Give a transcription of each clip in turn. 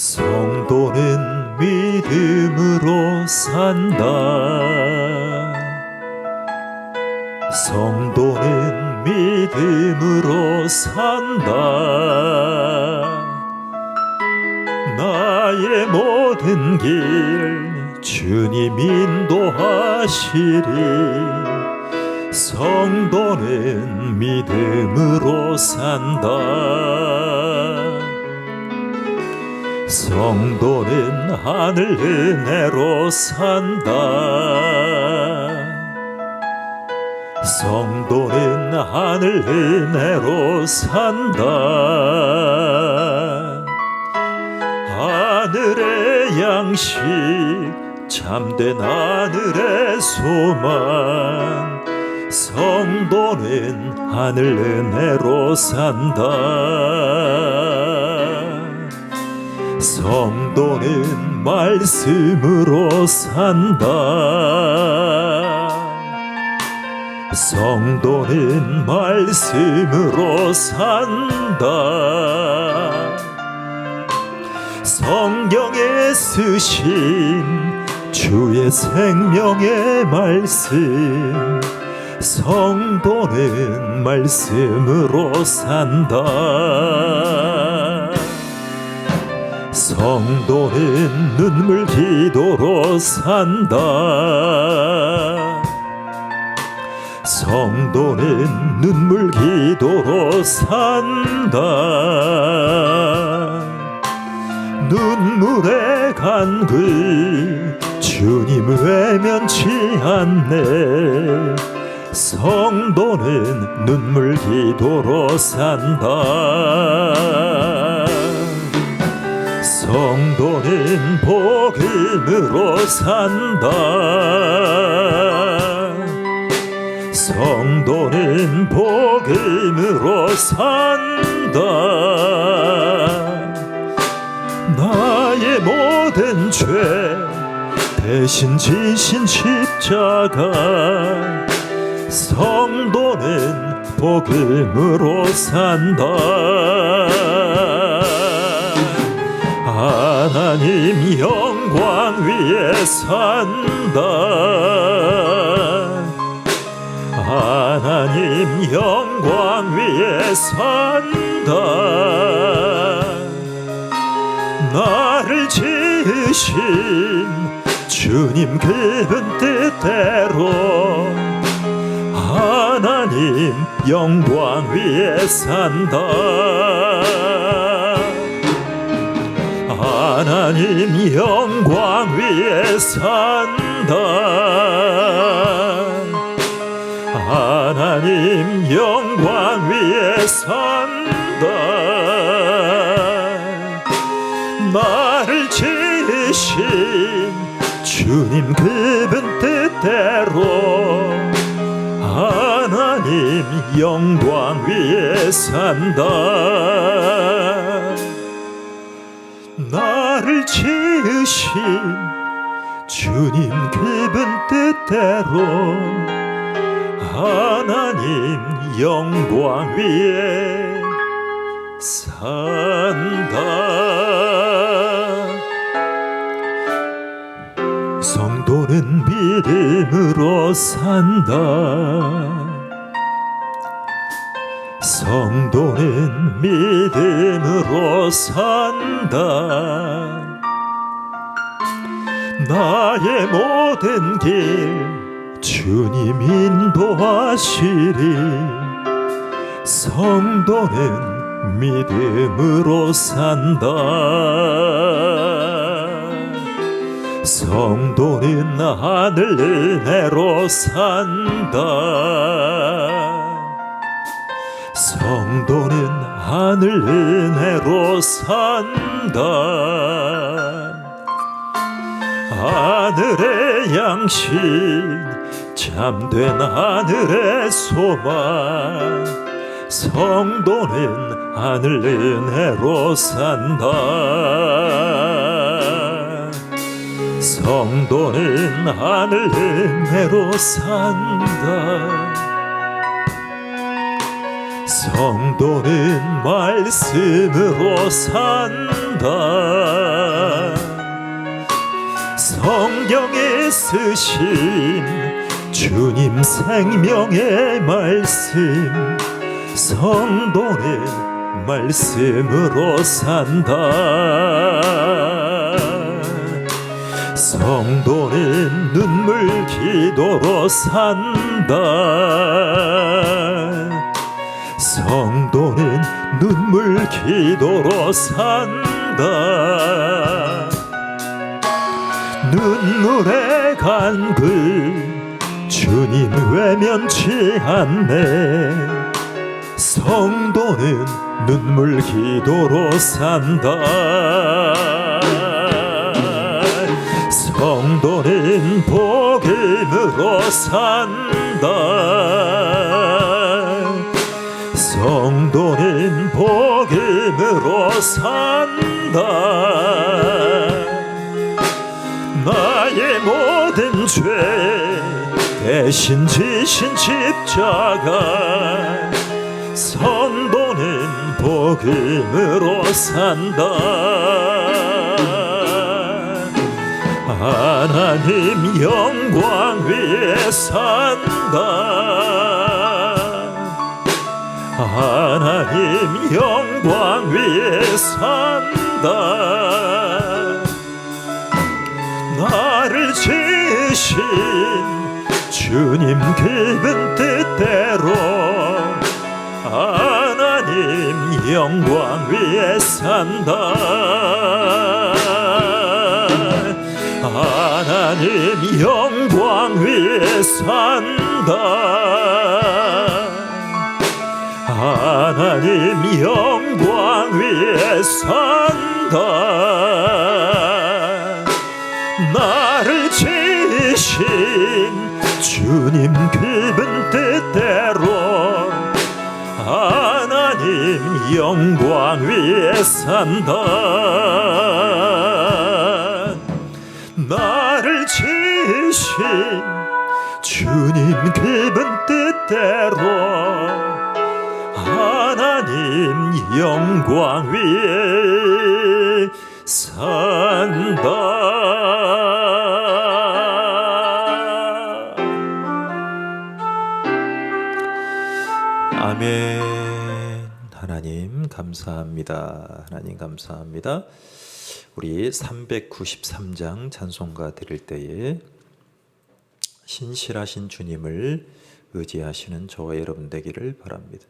성도는 믿음으로 산다. 성도는 믿음으로 산다. 나의 모든 길 주님 인도하시리. 성도는 믿음으로 산다. 성도는 하늘 은혜로 산다. 성도는 하늘 은혜로 산다. 하늘의 양식 참된 하늘의 소망. 성도는 하늘 은혜로 산다. 성도는 말씀으로 산다. 성도는 말씀으로 산다. 성경에 쓰신 주의 생명의 말씀. 성도는 말씀으로 산다. 성도는 눈물 기도로 산다. 성도는 눈물 기도로 산다. 눈물의 간구 주님 외면치 않네. 성도는 눈물 기도로 산다. 성도는 복음으로 산다. 성도는 복음으로 산다. 나의 모든 죄 대신 지신 십자가. 성도는 복음으로 산다. 하나님 영광 위에 산다. 하나님 영광 위에 산다. 나를 지으신 주님 그분 뜻대로. 하나님 영광 위에 산다. 하나님 영광 위에 산다. 하나님 영광 위에 산다. 나를 지으신 주님 그분 뜻대로. 하나님 영광 위에 산다. 나를 지으신 주님 그분 뜻대로. 하나님 영광 위에 산다. 성도는 믿음으로 산다. 성도는 믿음으로 산다. 나의 모든 길 주님 인도하시리. 성도는 믿음으로 산다. 성도는 하늘 은혜로 산다. 성도는 하늘 은혜로 산다. 하늘의 양식 참된 하늘의 소망. 성도는 하늘 은혜로 산다. 성도는 하늘 은혜로 산다. 성도는 말씀으로 산다. 쓰신 주님 생명의 말씀, 성도는 말씀으로 산다. 성도는 눈물 기도로 산다. 성도는 눈물 기도로 산다. 눈물의 간그 주님 외면치 않네. 성도는 눈물 기도로 산다. 성도는 복음으로 산다. 성도는 복음으로 산다. 나의 모든 죄 대신 지신 십자가, 성도는 복음으로 산다. 하나님 영광 위에 산다. 하나님 영광 위에 산다. 나를 지으신 주님 기쁜 뜻대로 하나님 영광 위에 산다. 하나님 영광 위에 산다. 하나님 영광 위에 산다. 나를 지으신 주님 기쁜 뜻대로 하나님 영광 위에 산다. 나를 지으신 주님 기쁜 뜻대로 하나님 영광 위에 산다. 아멘. 하나님 감사합니다. 하나님 감사합니다. 우리 393장 찬송가 드릴 때에 신실하신 주님을 의지하시는 저와 여러분 되기를 바랍니다.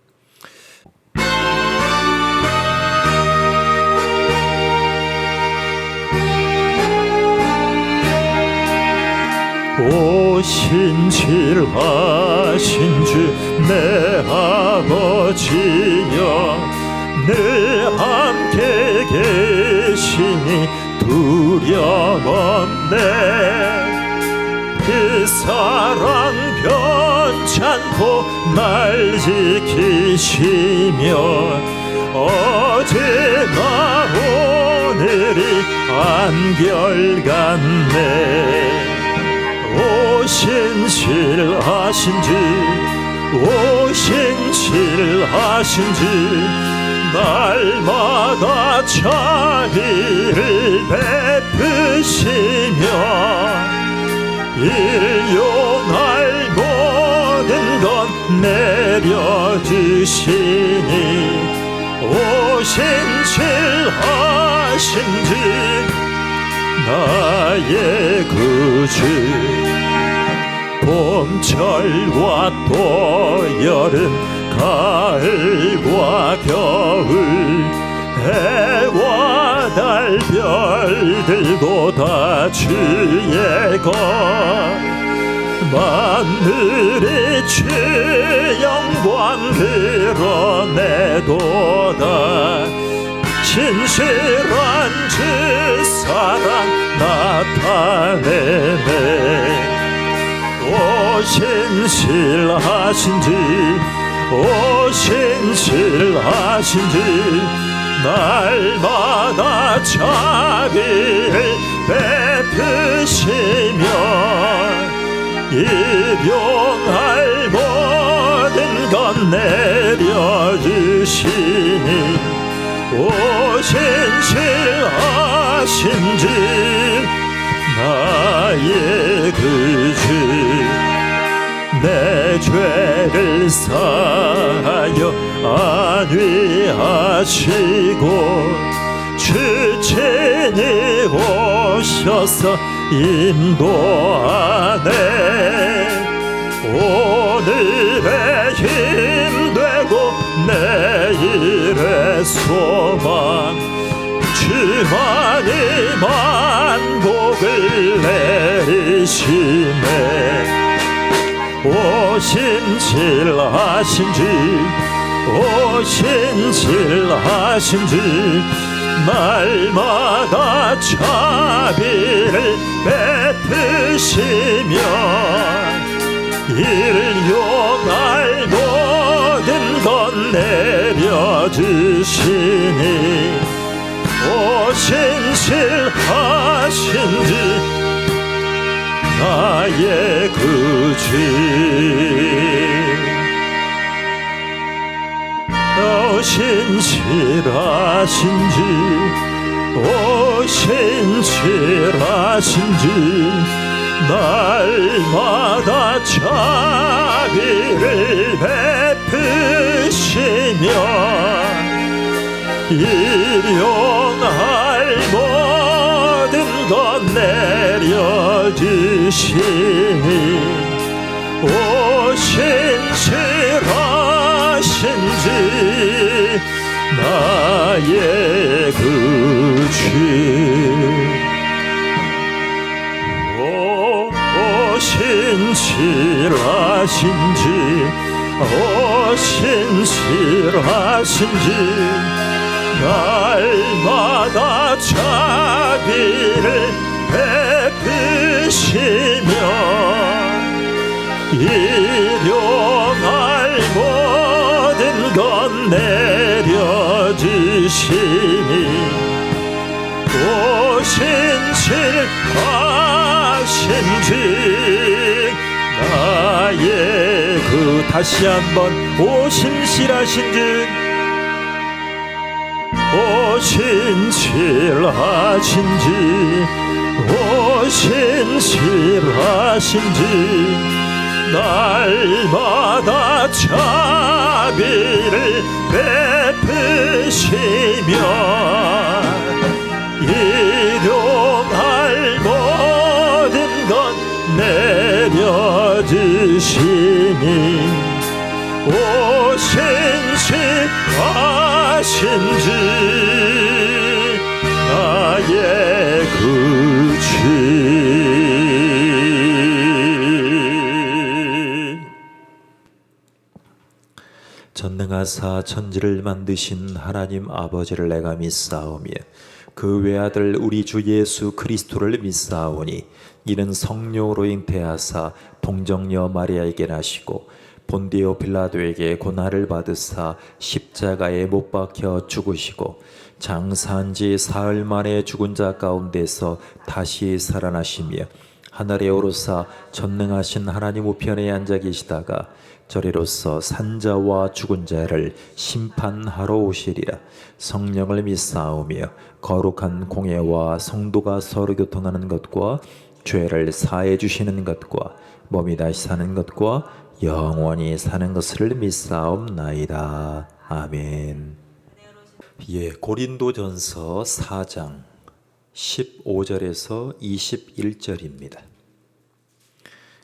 오 신실하신 주 내 아버지여, 늘 함께 계시니 두려움없네. 그 사랑 변찮고 날 지키시며 어제나 오늘이 한결같네. 오 신실하신 주, 오 신실하신 주, 날마다 자비를 베푸시며 일용할 모든 것 내려주시니 오 신실하신 주, 나의 구주. 봄철과 또 여름, 가을과 겨울, 해와 달 별들도 다 주의 것. 만물이 주 영광 드러내도다. 신실한 주 사랑 나타내네. 오 신실하신 주, 오 신실하신 주, 날마다 자비를 베푸시며 일용할 모든 것 내려주시니 오 신실하신 주, 나의 그 주 내 죄를 사하여 안위하시고 주친이 오셔서 인도하네. 오늘의 힘되고 내일의 소망 주만이 만복을 내리시네. 오신질하신지 오신질하신지 날마다 자비를 베푸시며 일용할 모든 것 내려주시니 오신실하신지 나의 구주 오신실하신지 오신실하신지 날마다 자비를 베푸시며 일용할 모든 것 내려주시니 오신실하신지 나의 구주 오신실하신지 오신실하신지 날마다 자비를 베푸시며 일용할 모든 것 내려주시니 오신실하신지 나의 그 다시 한번 오신실하신지 오신실하신지 오신실하신지 날마다 자비를 베푸시며 일용할 모든 것 내려주시니 오신실하신지 나의 구주 전능하사 천지를 만드신 하나님 아버지를 내가 믿사오며 그 외아들 우리 주 예수 그리스도를 믿사오니 이는 성령으로 잉태하사 동정녀 마리아에게 나시고 본디오 빌라도에게 고난을 받으사 십자가에 못 박혀 죽으시고 장사한 지 사흘 만에 죽은 자 가운데서 다시 살아나시며 하늘에 오르사 전능하신 하나님 우편에 앉아 계시다가 저리로서 산자와 죽은 자를 심판하러 오시리라. 성령을 믿사오며 거룩한 공예와 성도가 서로 교통하는 것과 죄를 사해 주시는 것과 몸이 다시 사는 것과 영원히 사는 것을 믿사옵나이다. 아멘. 고린도전서 4장 15절에서 21절입니다.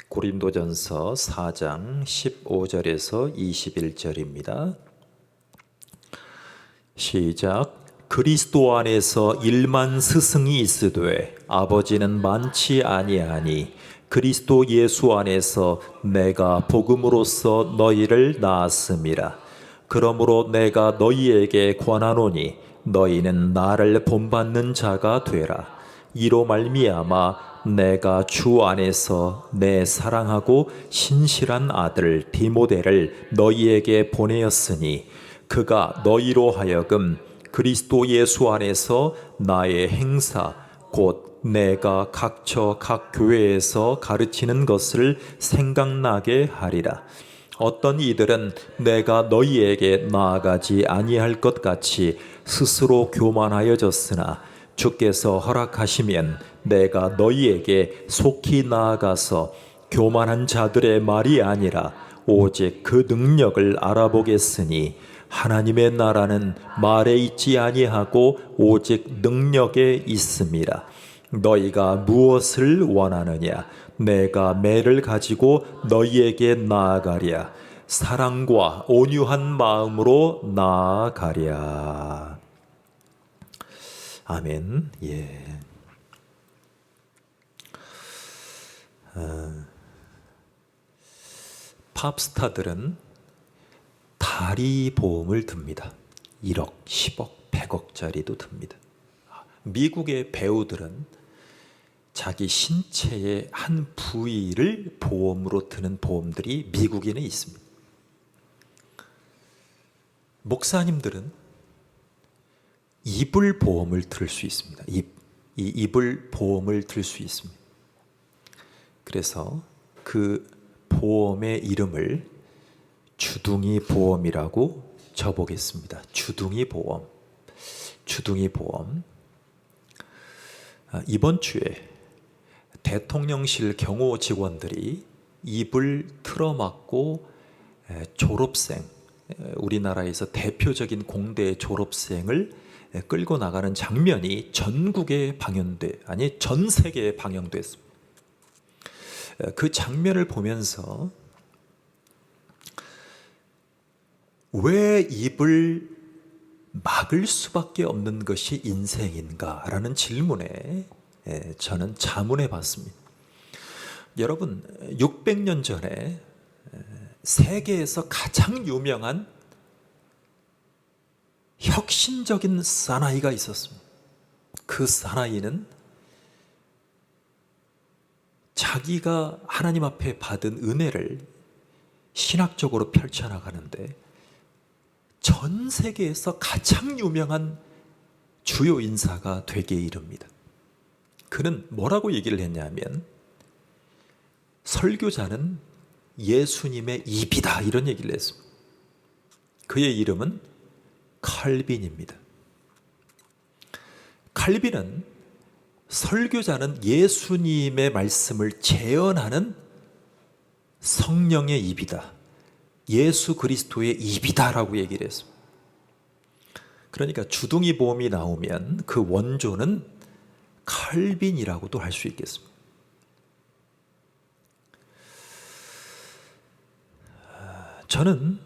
고린도전서 4장 15절에서 21절입니다. 시작. 그리스도 안에서 1만 스승이 있으되 아버지는 많지 아니하니 그리스도 예수 안에서 내가 복음으로써 너희를 낳았음이라. 그러므로 내가 너희에게 권하노니 너희는 나를 본받는 자가 되라. 이로 말미암아 내가 주 안에서 내 사랑하고 신실한 아들 디모데를 너희에게 보내었으니 그가 너희로 하여금 그리스도 예수 안에서 나의 행사 곧 내가 각처 각 교회에서 가르치는 것을 생각나게 하리라. 어떤 이들은 내가 너희에게 나아가지 아니할 것 같이 스스로 교만하여졌으나 주께서 허락하시면 내가 너희에게 속히 나아가서 교만한 자들의 말이 아니라 오직 그 능력을 알아보겠으니 하나님의 나라는 말에 있지 아니하고 오직 능력에 있습니다. 너희가 무엇을 원하느냐? 내가 매를 가지고 너희에게 나아가랴. 사랑과 온유한 마음으로 나아가랴. 아멘. 예. 팝스타들은 다리 보험을 듭니다. 1억, 10억, 100억짜리도 듭니다. 미국의 배우들은 자기 신체의 한 부위를 보험으로 드는 보험들이 미국에는 있습니다. 목사님들은 이불 보험을 들 수 있습니다. 이 이불 보험을 들 수 있습니다. 그래서 그 보험의 이름을 주둥이 보험이라고 적어보겠습니다. 주둥이 보험. 주둥이 보험. 이번 주에 대통령실 경호 직원들이 입을 틀어막고 졸업생, 우리나라에서 대표적인 공대 졸업생을 끌고 나가는 장면이 전국에 전 세계에 방영됐습니다. 그 장면을 보면서 왜 입을 막을 수밖에 없는 것이 인생인가라는 질문에 저는 자문해 봤습니다. 여러분, 600년 전에 세계에서 가장 유명한 혁신적인 사나이가 있었습니다. 그 사나이는 자기가 하나님 앞에 받은 은혜를 신학적으로 펼쳐나가는데 전 세계에서 가장 유명한 주요 인사가 되게 이릅니다. 그는 뭐라고 얘기를 했냐면 설교자는 예수님의 입이다 이런 얘기를 했습니다. 그의 이름은 칼빈입니다. 칼빈은 설교자는 예수님의 말씀을 재현하는 성령의 입이다. 예수 그리스도의 입이다라고 얘기를 했습니다. 그러니까 주둥이 보험이 나오면 그 원조는 칼빈이라고도 할 수 있겠습니다. 저는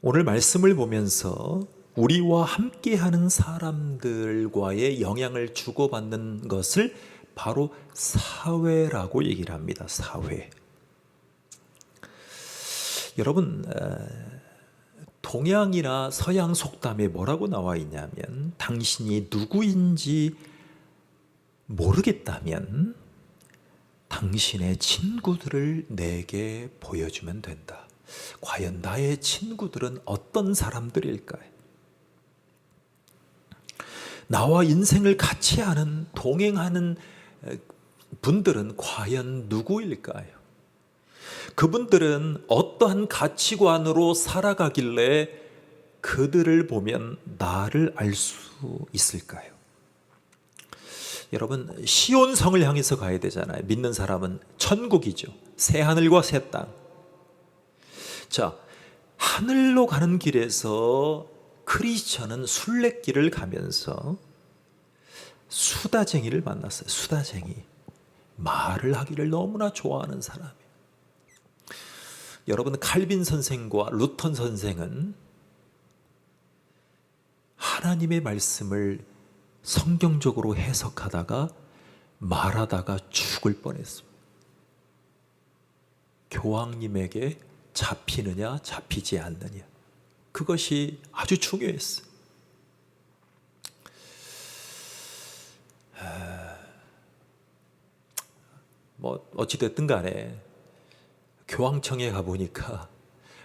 오늘 말씀을 보면서 우리와 함께하는 사람들과의 영향을 주고받는 것을 바로 사회라고 얘기를 합니다. 사회. 여러분, 동양이나 서양 속담에 뭐라고 나와 있냐면 당신이 누구인지 모르겠다면 당신의 친구들을 내게 보여주면 된다. 과연 나의 친구들은 어떤 사람들일까요? 나와 인생을 같이 하는, 동행하는 분들은 과연 누구일까요? 그분들은 어떠한 가치관으로 살아가길래 그들을 보면 나를 알 수 있을까요? 여러분, 시온성을 향해서 가야 되잖아요. 믿는 사람은 천국이죠. 새 하늘과 새 땅. 자, 하늘로 가는 길에서 크리스천은 순례길을 가면서 수다쟁이를 만났어요. 수다쟁이. 말을 하기를 너무나 좋아하는 사람이에요. 여러분, 칼빈 선생과 루턴 선생은 하나님의 말씀을 성경적으로 해석하다가 말하다가 죽을 뻔했습니다. 교황님에게 잡히느냐 잡히지 않느냐, 그것이 아주 중요했어요. 어찌됐든 간에 교황청에 가보니까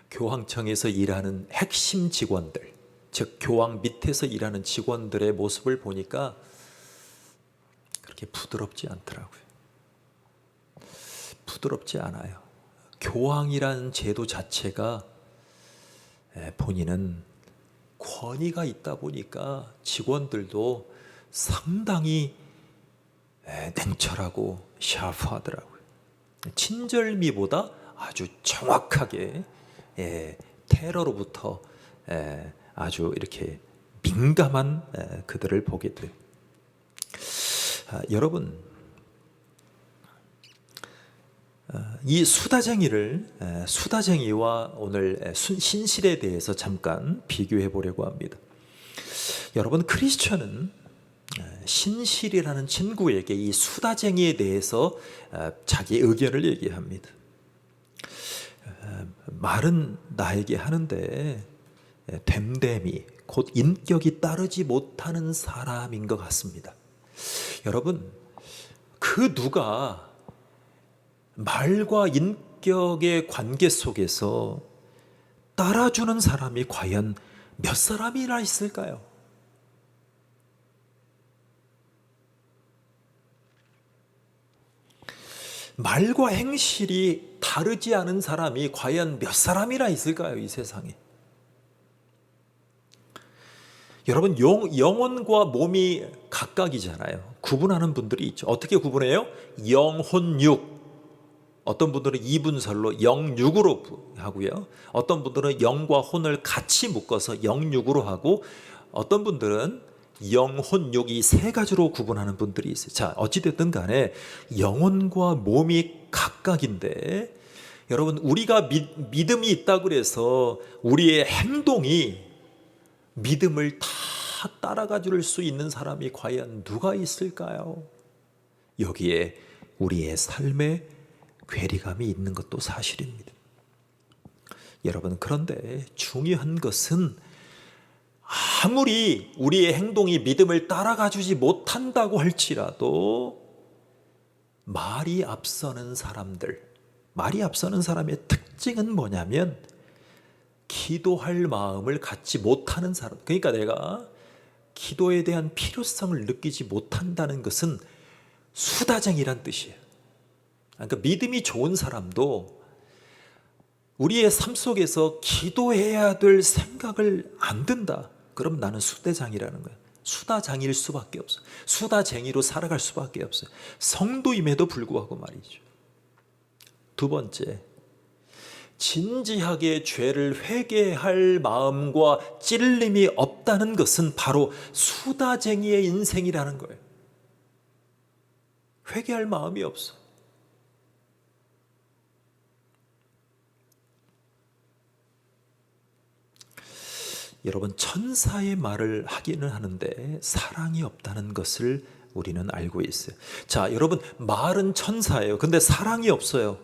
교황청에서 일하는 핵심 직원들, 즉 교황 밑에서 일하는 직원들의 모습을 보니까 그렇게 부드럽지 않더라고요. 부드럽지 않아요. 교황이라는 제도 자체가 본인은 권위가 있다 보니까 직원들도 상당히 냉철하고 샤프하더라고요. 친절미보다 아주 정확하게 테러로부터 아주 이렇게 민감한 그들을 보게 돼요. 여러분, 이 수다쟁이와 오늘 신실에 대해서 잠깐 비교해 보려고 합니다. 여러분, 크리스천은 신실이라는 친구에게 이 수다쟁이에 대해서 자기 의견을 얘기합니다. 말은 나에게 하는데 됨됨이 곧 인격이 따르지 못하는 사람인 것 같습니다. 여러분, 그 누가 말과 인격의 관계 속에서 따라주는 사람이 과연 몇 사람이나 있을까요? 말과 행실이 다르지 않은 사람이 과연 몇 사람이나 있을까요, 이 세상에? 여러분, 영혼과 몸이 각각이잖아요. 구분하는 분들이 있죠. 어떻게 구분해요? 영혼, 육. 어떤 분들은 이분설로 영육으로 하고요. 어떤 분들은 영과 혼을 같이 묶어서 영육으로 하고, 어떤 분들은 영혼, 육이 세 가지로 구분하는 분들이 있어요. 자, 어찌됐든 간에 영혼과 몸이 각각인데, 여러분, 우리가 믿음이 있다고 그래서 우리의 행동이 믿음을 다 따라가 줄 수 있는 사람이 과연 누가 있을까요? 여기에 우리의 삶에 괴리감이 있는 것도 사실입니다. 여러분, 그런데 중요한 것은 아무리 우리의 행동이 믿음을 따라가 주지 못한다고 할지라도 말이 앞서는 사람들, 말이 앞서는 사람의 특징은 뭐냐면 기도할 마음을 갖지 못하는 사람. 그러니까 내가 기도에 대한 필요성을 느끼지 못한다는 것은 수다쟁이란 뜻이에요. 그러니까 믿음이 좋은 사람도 우리의 삶 속에서 기도해야 될 생각을 안 든다. 그럼 나는 수다쟁이라는 거예요. 수다쟁이일 수밖에 없어요. 수다쟁이로 살아갈 수밖에 없어요. 성도임에도 불구하고 말이죠. 두 번째, 진지하게 죄를 회개할 마음과 찔림이 없다는 것은 바로 수다쟁이의 인생이라는 거예요. 회개할 마음이 없어. 여러분, 천사의 말을 하기는 하는데 사랑이 없다는 것을 우리는 알고 있어요. 자, 여러분, 말은 천사예요. 근데 사랑이 없어요.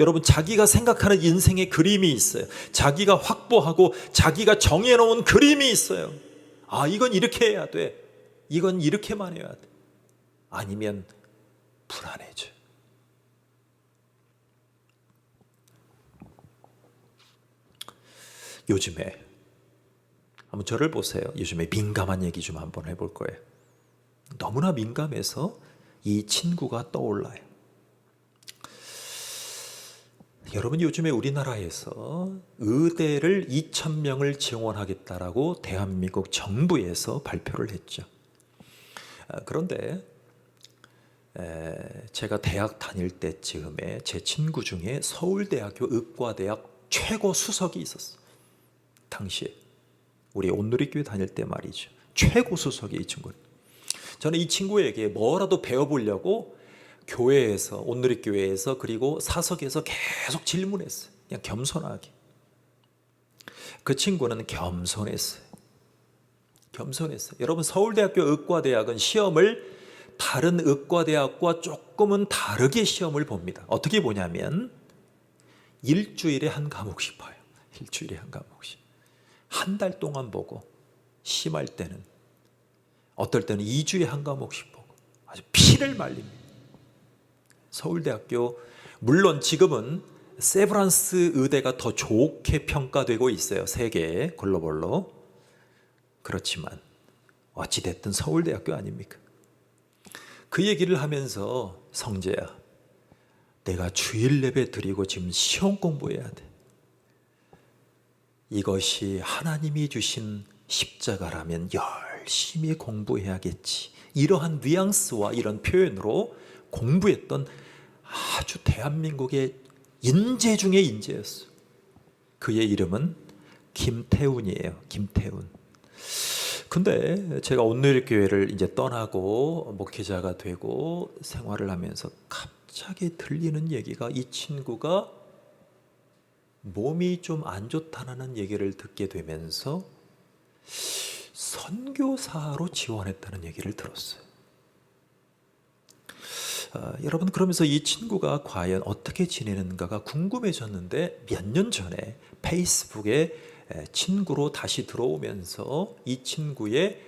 여러분, 자기가 생각하는 인생의 그림이 있어요. 자기가 확보하고 자기가 정해놓은 그림이 있어요. 아, 이건 이렇게 해야 돼. 이건 이렇게만 해야 돼. 아니면 불안해져요. 요즘에 한번 저를 보세요. 요즘에 민감한 얘기 좀 한번 해볼 거예요. 너무나 민감해서 이 친구가 떠올라요. 여러분, 요즘에 우리나라에서 의대를 2,000명을 지원하겠다라고 대한민국 정부에서 발표를 했죠. 그런데 제가 대학 다닐 때쯤에 제 친구 중에 서울대학교 의과대학 최고 수석이 있었어요. 당시에 우리 온누리교회 다닐 때 말이죠. 최고 수석이 이 친구. 저는 이 친구에게 뭐라도 배워보려고 교회에서, 온누리교회에서, 그리고 사석에서 계속 질문했어요. 그냥 겸손하게. 그 친구는 겸손했어요. 여러분, 서울대학교 의과대학은 시험을 다른 의과대학과 조금은 다르게 시험을 봅니다. 어떻게 보냐면 일주일에 한 과목씩 봐요. 일주일에 한 과목씩. 한 달 동안 보고, 심할 때는 어떨 때는 2주에 한 과목씩 보고 아주 피를 말립니다. 서울대학교, 물론 지금은 세브란스 의대가 더 좋게 평가되고 있어요. 세계 글로벌로. 그렇지만 어찌됐든 서울대학교 아닙니까? 그 얘기를 하면서 성재야, 내가 주일 예배 드리고 지금 시험 공부해야 돼. 이것이 하나님이 주신 십자가라면 열심히 공부해야겠지, 이러한 뉘앙스와 이런 표현으로 공부했던 아주 대한민국의 인재 중의 인재였어요. 그의 이름은 김태훈이에요. 김태훈. 근데 제가 온누리교회를 이제 떠나고 목회자가 되고 생활을 하면서 갑자기 들리는 얘기가, 이 친구가 몸이 좀 안 좋다는 얘기를 듣게 되면서 선교사로 지원했다는 얘기를 들었어요. 여러분, 그러면서 이 친구가 과연 어떻게 지내는가가 궁금해졌는데, 몇 년 전에 페이스북에 친구로 다시 들어오면서 이 친구의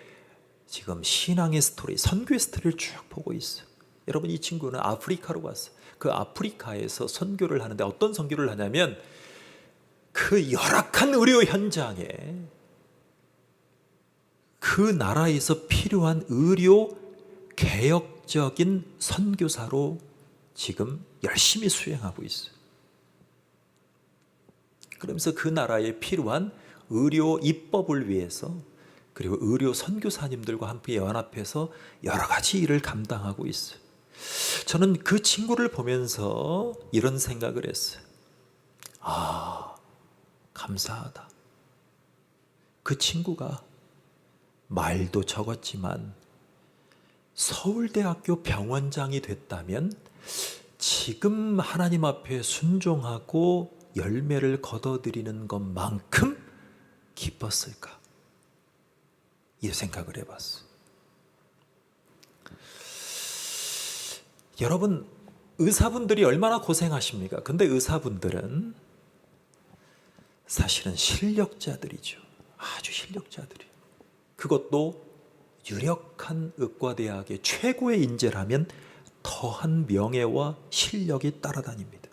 지금 신앙의 스토리, 선교의 스토리를 쭉 보고 있어요. 여러분, 이 친구는 아프리카로 왔어요. 그 아프리카에서 선교를 하는데 어떤 선교를 하냐면, 그 열악한 의료 현장에 그 나라에서 필요한 의료 개혁적인 선교사로 지금 열심히 수행하고 있어요. 그러면서 그 나라에 필요한 의료 입법을 위해서, 그리고 의료 선교사님들과 함께 연합해서 여러 가지 일을 감당하고 있어요. 저는 그 친구를 보면서 이런 생각을 했어요. 감사하다. 그 친구가 말도 적었지만 서울대학교 병원장이 됐다면 지금 하나님 앞에 순종하고 열매를 거둬들이는 것만큼 기뻤을까? 이 생각을 해봤어요. 여러분, 의사분들이 얼마나 고생하십니까? 근데 의사분들은 사실은 실력자들이죠. 아주 실력자들이에요. 그것도 유력한 의과대학의 최고의 인재라면 더한 명예와 실력이 따라다닙니다.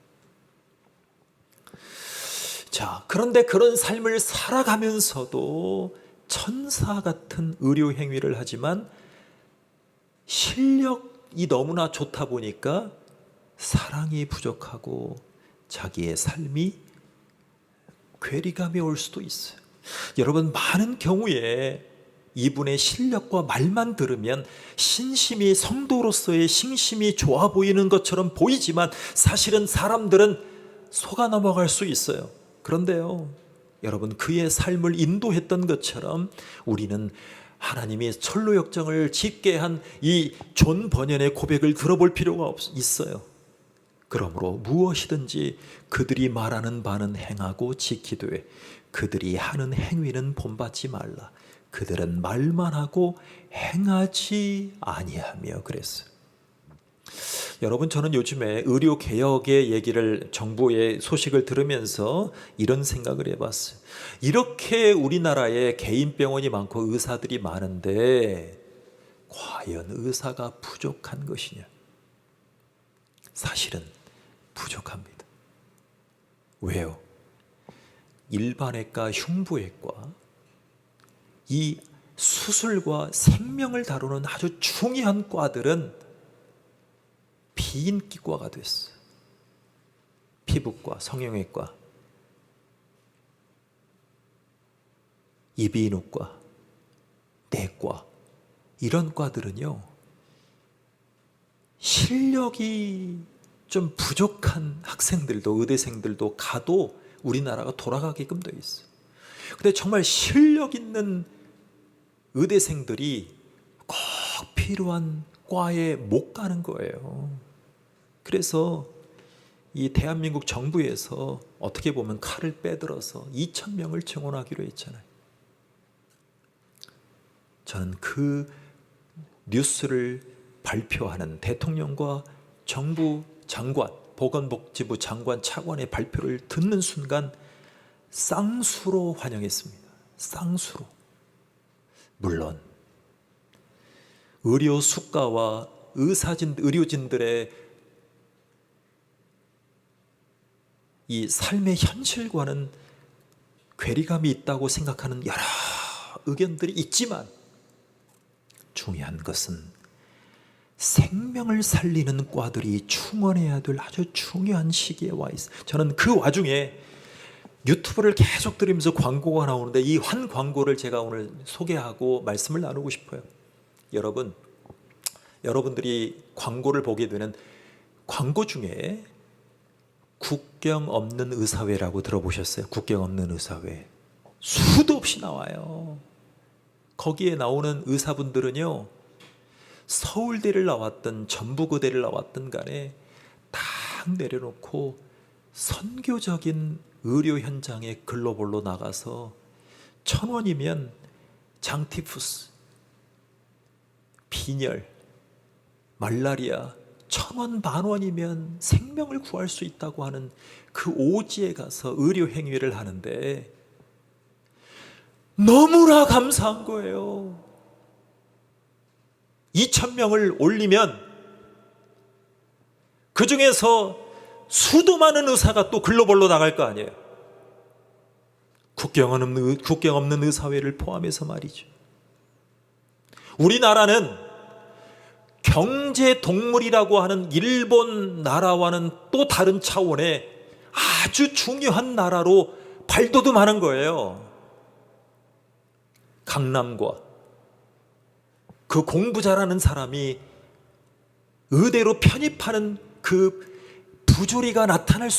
자, 그런데 그런 삶을 살아가면서도 천사 같은 의료 행위를 하지만 실력이 너무나 좋다 보니까 사랑이 부족하고 자기의 삶이 괴리감이 올 수도 있어요. 여러분, 많은 경우에 이분의 실력과 말만 들으면 신심이, 성도로서의 신심이 좋아 보이는 것처럼 보이지만 사실은 사람들은 속아 넘어갈 수 있어요. 그런데요, 여러분, 그의 삶을 인도했던 것처럼 우리는 하나님이 철로 역정을 짓게 한 이 존 버년의 고백을 들어볼 필요가 있어요. 그러므로 무엇이든지 그들이 말하는 바는 행하고 지키되 그들이 하는 행위는 본받지 말라. 그들은 말만 하고 행하지 아니하며 그랬어요. 여러분, 저는 요즘에 의료개혁의 얘기를, 정부의 소식을 들으면서 이런 생각을 해봤어요. 이렇게 우리나라에 개인병원이 많고 의사들이 많은데 과연 의사가 부족한 것이냐? 사실은 부족합니다. 왜요? 일반외과, 흉부외과, 이 수술과 생명을 다루는 아주 중요한 과들은 비인기과가 됐어요. 피부과, 성형외과, 이비인후과, 내과, 이런 과들은요, 실력이 좀 부족한 학생들도, 의대생들도 가도 우리나라가 돌아가게끔 되어 있어요. 근데 정말 실력 있는 의대생들이 꼭 필요한 과에 못 가는 거예요. 그래서 이 대한민국 정부에서 어떻게 보면 칼을 빼들어서 2,000명을 증원하기로 했잖아요. 저는 그 뉴스를 발표하는 대통령과 정부 장관, 보건복지부 장관 차관의 발표를 듣는 순간 쌍수로 환영했습니다. 쌍수로. 물론 의료 수가와 의료진들의 이 삶의 현실과는 괴리감이 있다고 생각하는 여러 의견들이 있지만 중요한 것은 생명을 살리는 과들이 충원해야 될 아주 중요한 시기에 와 있어요. 저는 그 와중에 유튜브를 계속 들으면서 광고가 나오는데 이 한 광고를 제가 오늘 소개하고 말씀을 나누고 싶어요. 여러분들이 광고를 보게 되는 광고 중에 국경 없는 의사회라고 들어보셨어요? 국경 없는 의사회. 수도 없이 나와요. 거기에 나오는 의사분들은요, 서울대를 나왔든 전북의대를 나왔든 간에 딱 내려놓고 선교적인 의료 현장에 글로벌로 나가서 1,000원이면 장티푸스, 빈혈, 말라리아, 1,000원, 10,000원이면 생명을 구할 수 있다고 하는 그 오지에 가서 의료 행위를 하는데 너무나 감사한 거예요. 2,000명을 올리면 그 중에서 수도 많은 의사가 또 글로벌로 나갈 거 아니에요. 국경 없는 의사회를 포함해서 말이죠. 우리나라는 경제 동물이라고 하는 일본 나라와는 또 다른 차원의 아주 중요한 나라로 발돋움하는 거예요. 강남과 그 공부 잘하는 사람이 의대로 편입하는 그 부조리가 나타날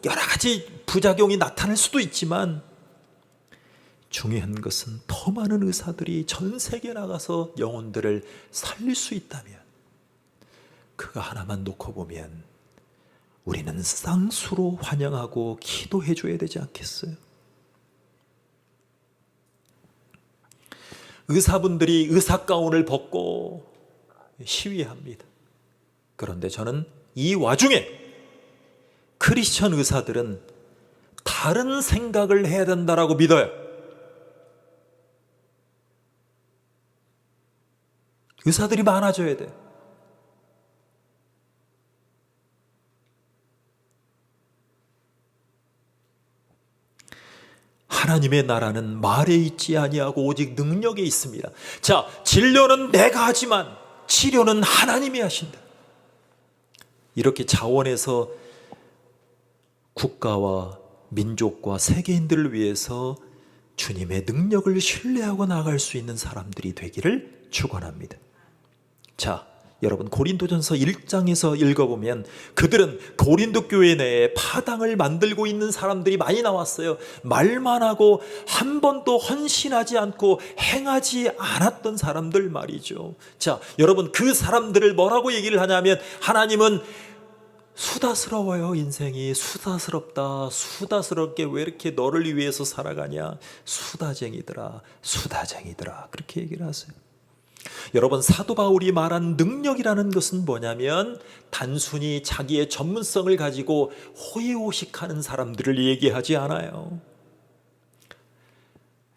여러 가지 부작용이 나타날 수도 있지만 중요한 것은 더 많은 의사들이 전 세계에 나가서 영혼들을 살릴 수 있다면 그거 하나만 놓고 보면 우리는 쌍수로 환영하고 기도해 줘야 되지 않겠어요? 의사분들이 의사가운을 벗고 시위합니다. 그런데 저는 이 와중에 크리스천 의사들은 다른 생각을 해야 된다라고 믿어요. 의사들이 많아져야 돼. 하나님의 나라는 말에 있지 아니하고 오직 능력에 있습니다. 자, 진료는 내가 하지만 치료는 하나님이 하신다. 이렇게 자원해서 국가와 민족과 세계인들을 위해서 주님의 능력을 신뢰하고 나아갈 수 있는 사람들이 되기를 축원합니다. 자, 여러분 고린도전서 1장에서 읽어보면 그들은 고린도 교회 내에 파당을 만들고 있는 사람들이 많이 나왔어요. 말만 하고 한 번도 헌신하지 않고 행하지 않았던 사람들 말이죠. 자, 여러분 그 사람들을 뭐라고 얘기를 하냐면 하나님은 수다스러워요. 인생이 수다스럽다. 수다스럽게 왜 이렇게 너를 위해서 살아가냐. 수다쟁이들아, 수다쟁이들아, 그렇게 얘기를 하세요. 여러분 사도 바울이 말한 능력이라는 것은 뭐냐면 단순히 자기의 전문성을 가지고 호의호식하는 사람들을 얘기하지 않아요.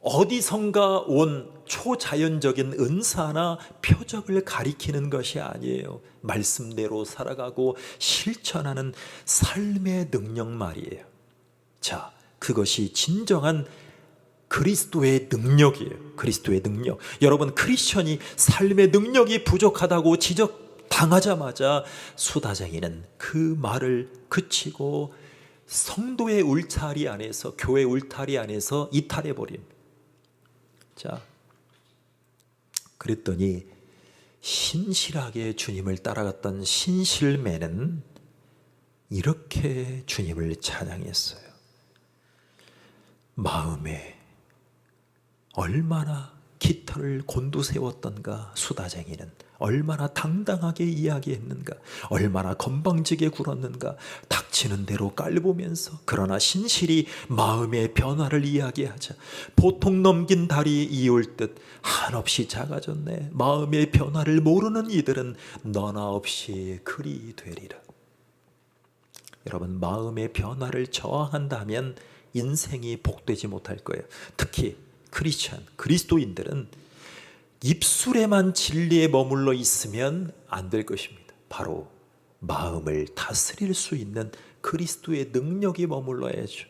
어디선가 온 초자연적인 은사나 표적을 가리키는 것이 아니에요. 말씀대로 살아가고 실천하는 삶의 능력 말이에요. 자, 그것이 진정한 그리스도의 능력이에요. 그리스도의 능력. 여러분 크리스천이 삶의 능력이 부족하다고 지적당하자마자 수다쟁이는 그 말을 그치고 성도의 울타리 안에서, 교회 울타리 안에서 이탈해버립니다. 자, 그랬더니 신실하게 주님을 따라갔던 신실매는 이렇게 주님을 찬양했어요. 마음에 얼마나 깃털을 곤두세웠던가. 수다쟁이는 얼마나 당당하게 이야기했는가. 얼마나 건방지게 굴었는가. 닥치는 대로 깔보면서 그러나 신실히 마음의 변화를 이야기하자. 보통 넘긴 달이 이올 듯 한없이 작아졌네. 마음의 변화를 모르는 이들은 너나 없이 그리 되리라. 여러분 마음의 변화를 저항한다면 인생이 복되지 못할 거예요. 특히 크리스찬, 그리스도인들은 입술에만 진리에 머물러 있으면 안 될 것입니다. 바로 마음을 다스릴 수 있는 그리스도의 능력이 머물러야죠.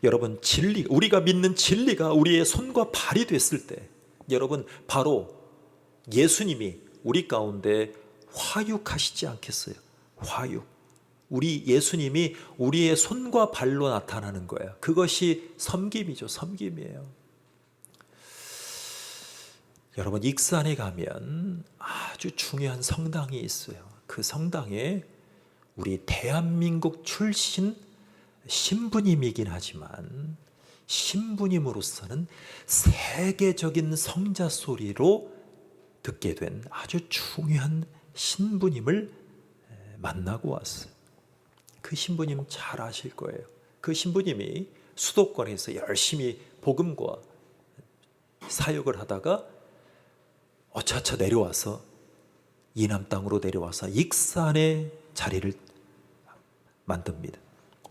여러분 진리, 우리가 믿는 진리가 우리의 손과 발이 됐을 때 여러분 바로 예수님이 우리 가운데 화육하시지 않겠어요? 화육. 우리 예수님이 우리의 손과 발로 나타나는 거예요. 그것이 섬김이죠. 섬김이에요. 여러분, 익산에 가면 아주 중요한 성당이 있어요. 그 성당에 우리 대한민국 출신 신부님이긴 하지만 신부님으로서는 세계적인 성자 소리로 듣게 된 아주 중요한 신부님을 만나고 왔어요. 그 신부님 잘 아실 거예요. 그 신부님이 수도권에서 열심히 복음과 사역을 하다가 어차차 내려와서 이남 땅으로 내려와서 익산에 자리를 만듭니다.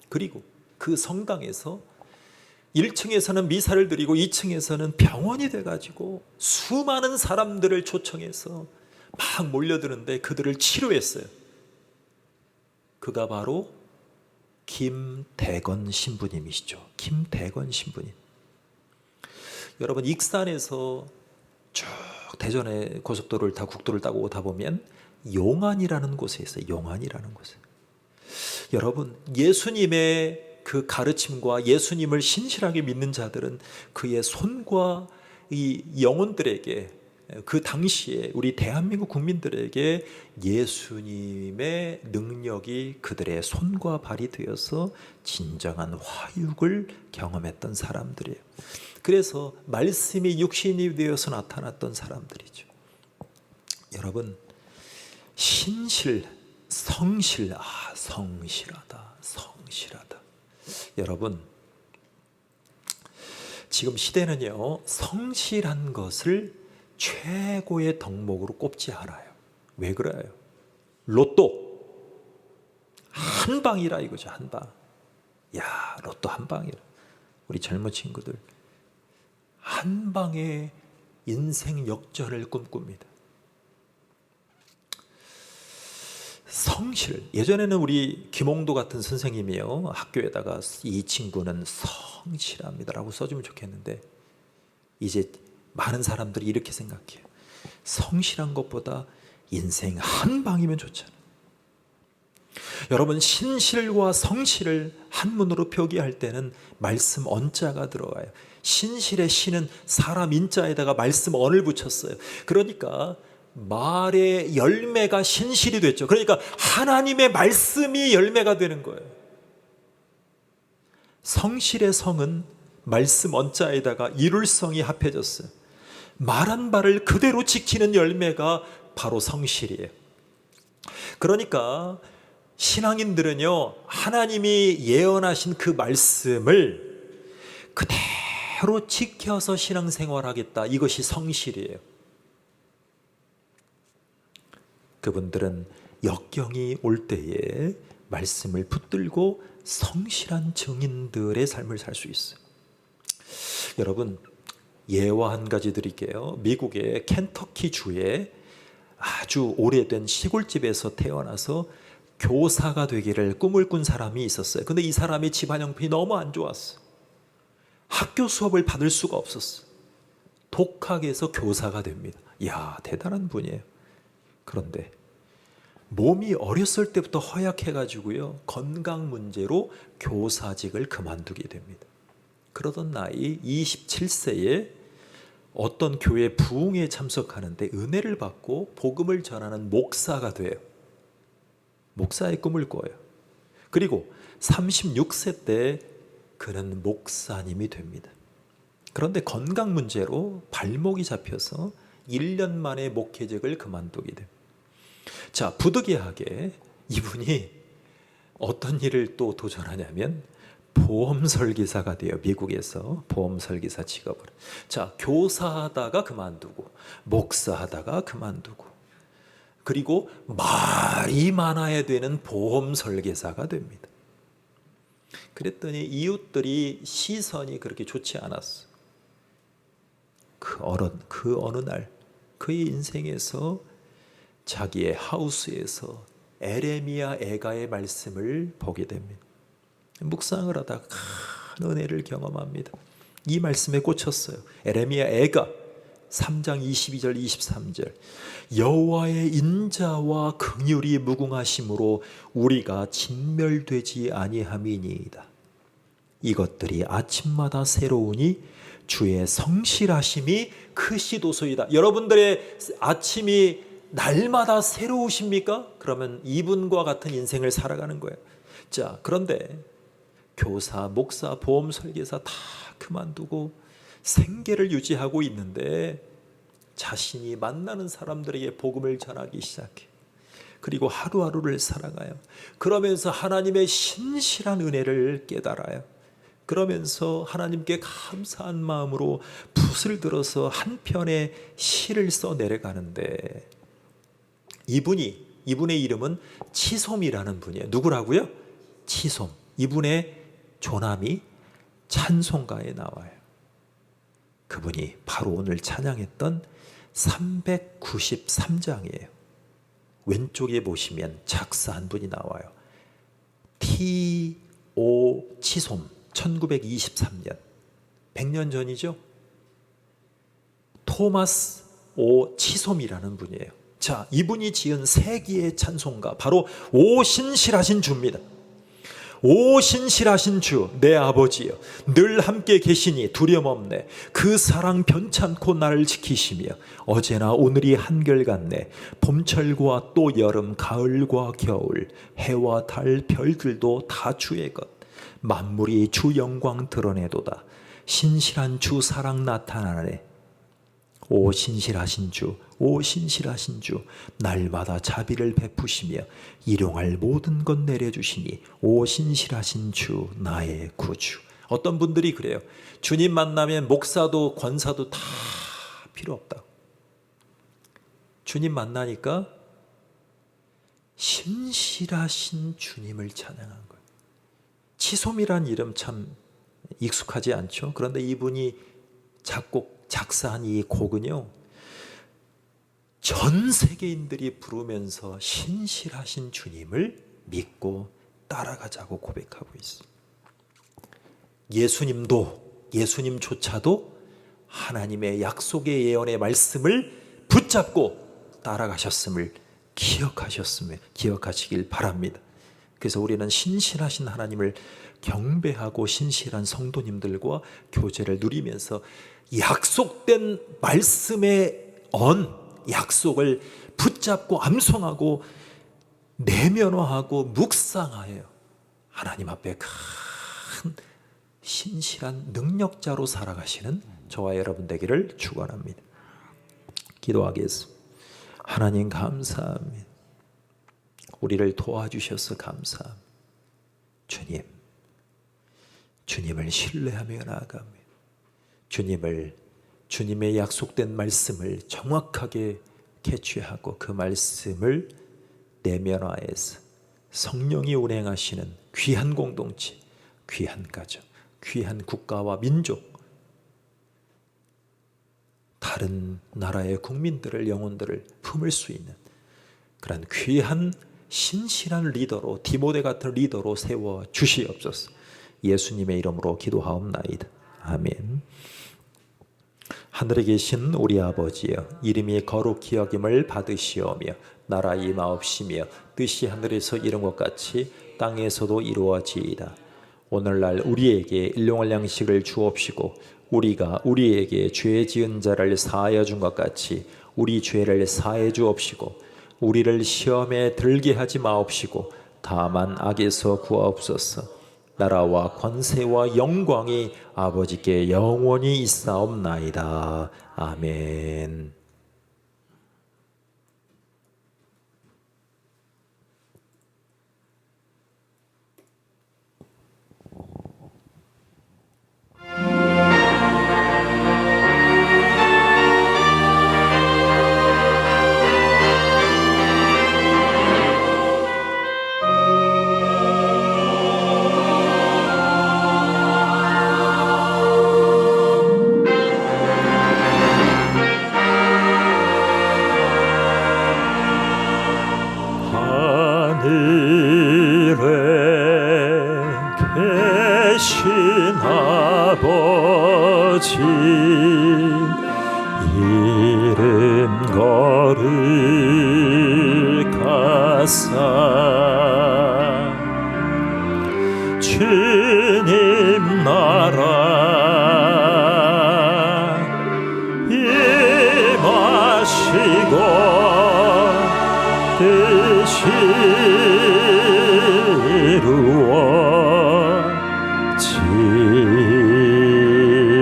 그리고 그 성당에서 1층에서는 미사를 드리고 2층에서는 병원이 돼가지고 수많은 사람들을 초청해서 막 몰려드는데 그들을 치료했어요. 그가 바로 김대건 신부님이시죠. 김대건 신부님. 여러분, 익산에서 쭉 대전에 고속도로를 타 국도를 타고 오다 보면 용안이라는 곳에 있어요. 용안이라는 곳에. 여러분, 예수님의 그 가르침과 예수님을 신실하게 믿는 자들은 그의 손과 이 영혼들에게, 그 당시에 우리 대한민국 국민들에게 예수님의 능력이 그들의 손과 발이 되어서 진정한 화육을 경험했던 사람들이에요. 그래서 말씀이 육신이 되어서 나타났던 사람들이죠. 여러분, 신실, 성실, 성실하다, 성실하다. 여러분, 지금 시대는요, 성실한 것을 최고의 덕목으로 꼽지 않아요. 왜 그래요? 로또 한 방이라 이거죠. 한 방. 야, 로또 한 방이라. 우리 젊은 친구들 한 방의 인생 역전을 꿈꿉니다. 성실. 예전에는 우리 김홍도 같은 선생님이요, 학교에다가 이 친구는 성실합니다라고 써주면 좋겠는데, 이제 많은 사람들이 이렇게 생각해요. 성실한 것보다 인생 한 방이면 좋잖아요. 여러분, 신실과 성실을 한문으로 표기할 때는 말씀 언자가 들어가요. 신실의 신은 사람 인자에다가 말씀 언을 붙였어요. 그러니까 말의 열매가 신실이 됐죠. 그러니까 하나님의 말씀이 열매가 되는 거예요. 성실의 성은 말씀 언자에다가 이룰성이 합해졌어요. 말한 바를 그대로 지키는 열매가 바로 성실이에요. 그러니까 신앙인들은요, 하나님이 예언하신 그 말씀을 그대로 지켜서 신앙생활하겠다. 이것이 성실이에요. 그분들은 역경이 올 때에 말씀을 붙들고 성실한 증인들의 삶을 살 수 있어요. 여러분, 예화 한 가지 드릴게요. 미국의 켄터키 주에 아주 오래된 시골집에서 태어나서 교사가 되기를 꿈을 꾼 사람이 있었어요. 근데 이 사람의 집안 형편이 너무 안 좋았어. 학교 수업을 받을 수가 없었어. 독학해서 교사가 됩니다. 이야, 대단한 분이에요. 그런데 몸이 어렸을 때부터 허약해가지고요, 건강 문제로 교사직을 그만두게 됩니다. 그러던 나이 27세에 어떤 교회 부흥에 참석하는데 은혜를 받고 복음을 전하는 목사가 돼요. 목사의 꿈을 꿔요. 그리고 36세 때 그는 목사님이 됩니다. 그런데 건강 문제로 발목이 잡혀서 1년 만에 목회직을 그만두게 됩니다. 자, 부득이하게 이분이 어떤 일을 또 도전하냐면 보험 설계사가 돼요. 미국에서 보험 설계사 직업을. 자, 교사하다가 그만두고 목사하다가 그만두고, 그리고 말이 많아야 되는 보험 설계사가 됩니다. 그랬더니 이웃들이 시선이 그렇게 좋지 않았어. 그 어느 날 그의 인생에서 자기의 하우스에서 에레미야 애가의 말씀을 보게 됩니다. 묵상을 하다가 큰 은혜를 경험합니다. 이 말씀에 꽂혔어요. 에레미야 애가 3장 22절 23절 여호와의 인자와 긍휼이 무궁하심으로 우리가 진멸되지 아니함이니이다. 이것들이 아침마다 새로우니 주의 성실하심이 크시도소이다. 여러분들의 아침이 날마다 새로우십니까? 그러면 이분과 같은 인생을 살아가는 거예요. 자, 그런데 교사, 목사, 보험 설계사 다 그만두고 생계를 유지하고 있는데 자신이 만나는 사람들에게 복음을 전하기 시작해. 그리고 하루하루를 살아가요. 그러면서 하나님의 신실한 은혜를 깨달아요. 그러면서 하나님께 감사한 마음으로 붓을 들어서 한 편의 시를 써 내려가는데 이분의 이름은 치솜이라는 분이에요. 누구라고요? 치솜. 이분의 조남이 찬송가에 나와요. 그분이 바로 오늘 찬양했던 393장이에요. 왼쪽에 보시면 작사한 분이 나와요. T.O. 치솜 1923년 100년 전이죠. 토마스 오 치솜이라는 분이에요. 자, 이분이 지은 세기의 찬송가 바로 오 신실하신 주입니다. 오 신실하신 주 내 아버지여 늘 함께 계시니 두려움 없네. 그 사랑 변찮고 나를 지키시며 어제나 오늘이 한결같네. 봄철과 또 여름 가을과 겨울 해와 달 별들도 다 주의 것. 만물이 주 영광 드러내도다. 신실한 주 사랑 나타나네. 오 신실하신 주, 오 신실하신 주 날마다 자비를 베푸시며 일용할 모든 것 내려주시니 오 신실하신 주 나의 구주. 어떤 분들이 그래요. 주님 만나면 목사도 권사도 다 필요 없다. 주님 만나니까 신실하신 주님을 찬양한 거예요. 치솜이란 이름 참 익숙하지 않죠. 그런데 이분이 작사한 이 곡은요, 전 세계인들이 부르면서 신실하신 주님을 믿고 따라가자고 고백하고 있어요. 예수님조차도 하나님의 약속의 예언의 말씀을 붙잡고 따라가셨음을 기억하시길 바랍니다. 그래서 우리는 신실하신 하나님을 경배하고 신실한 성도님들과 교제를 누리면서 약속된 말씀의 약속을 붙잡고 암송하고 내면화하고 묵상하여 하나님 앞에 큰 신실한 능력자로 살아가시는 저와 여러분 되기를 축원합니다. 기도하겠습니다. 하나님 감사합니다. 우리를 도와주셔서 감사합니다. 주님을 신뢰하며 나아갑니다. 주님의 약속된 말씀을 정확하게 캐치하고 그 말씀을 내면화해서 성령이 운행하시는 귀한 공동체, 귀한 가정, 귀한 국가와 민족, 다른 나라의 국민들을, 영혼들을 품을 수 있는 그런 귀한 신실한 리더로, 디모데 같은 리더로 세워 주시옵소서. 예수님의 이름으로 기도하옵나이다. 아멘. 하늘에 계신 우리 아버지여, 이름이 거룩히 여김을 받으시오며 나라 임하옵시며 뜻이 하늘에서 이룬 것 같이 땅에서도 이루어지이다. 오늘날 우리에게 일용할 양식을 주옵시고 우리가 우리에게 죄 지은 자를 사하여 준 것 같이 우리 죄를 사해 주옵시고 우리를 시험에 들게 하지 마옵시고 다만 악에서 구하옵소서. 나라와 권세와 영광이 아버지께 영원히 있사옵나이다. 아멘. 계신 아버지 하사 주님 나라 임하시고 뜻이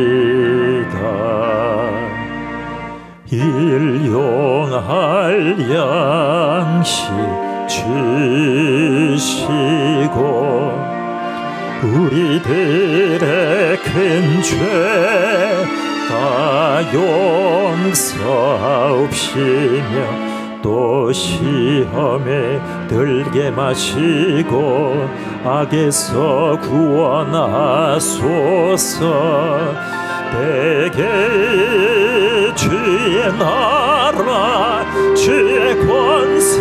이루어지다. 일용할 양식 주시고 우리들의 큰 죄 다 용서하옵시며 또 시험에 들게 마시고 악에서 구원하소서. 내게 주의 나라 주의 권세